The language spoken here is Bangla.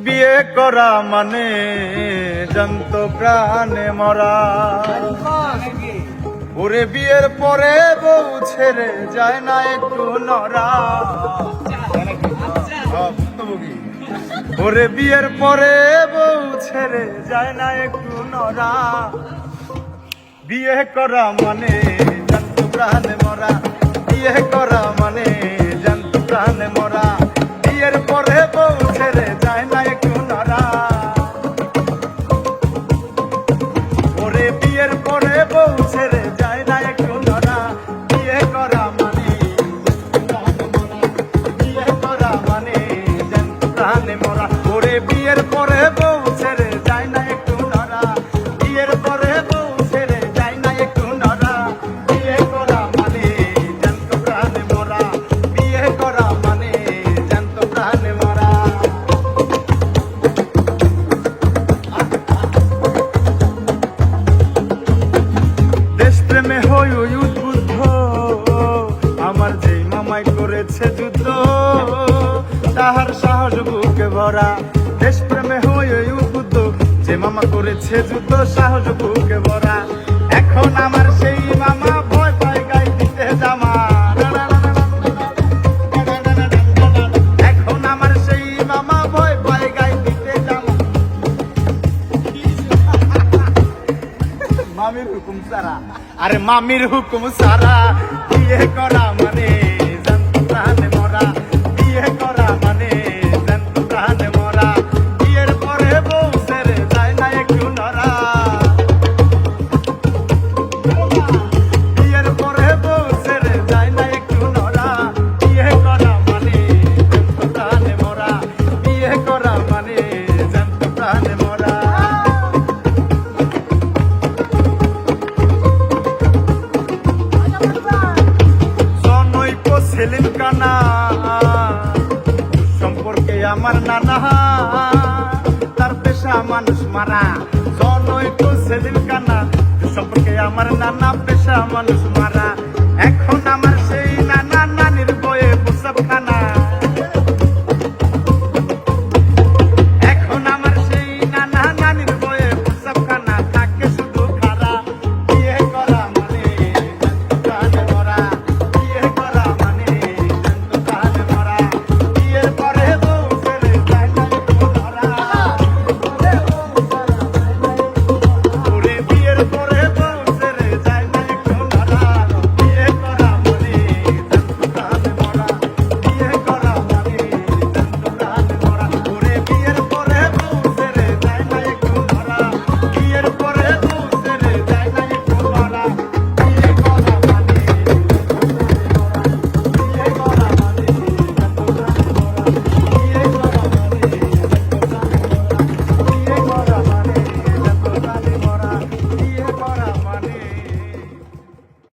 বিয়ে করা মানে জানত প্রাণে মরা। ওরে বিয়ের পরে বউ ছেড়ে যায় না একটু নরা। ওরে বিয়ের পরে বউ ছেড়ে যায় না একটু নরা। বিয়ে করা মানে জানত প্রাণে মরা। বিয়ে করা মানে জানত প্রাণে মরা। বিয়ের পরে বউ ছেড়ে যায় না একটু নরা। ওরে বিয়ের পরে বউ ছেড়ে যায় না একটু নরা। বিয়ে করা মানে বিয়ে করা মানে জানত প্রাণে মরা। ওরে বিয়ের পরে বউ ছেড়ে যায় না একটু নরা। বিয়ের পরে বউ ছেড়ে যায় না একটু নরা। বিয়ে করা মানে জানত প্রাণে মরা। বিয়ে করা মানে জানত প্রাণে মরা। দেশপ্রেমে হই উদ্বুদ্ধ আমার যেই মামাই করেছে যুদ্ধ, তাহার সাহস বুকে ভরা। দেশপ্রেমে হই উদ্বুদ্ধ যে মামা করেছে যুদ্ধ, সাহস বুকে ভরা। এখন আমার সেই মামা ভয় পায় গায়ে দিতে জামা। এখন আমার সেই মামা ভয় পায় গায়ে দিতে জামা। মামির হুকুম সারা, আরে মামির হুকুম সারা। বিয়ে করা মানে জানত প্রাণে মরা। বিয়ে করা মানে জানত প্রাণে মরা। বিয়ের পরে বউ ছেড়ে যায় না একটু নরা। বিয়ের পরে বউ ছেড়ে যায় না একটু নরা। বিয়ে করা মানে জানত প্রাণে মরা। বিয়ে করা মানে জানত প্রাণে মরা। সেলিম কানা সম্পর্কে আমার নানা, তার পেশা মানুষ মারা। জনৈক সেলিম কানা সম্পর্কে আমার নানা, পেশা মানুষ মারা।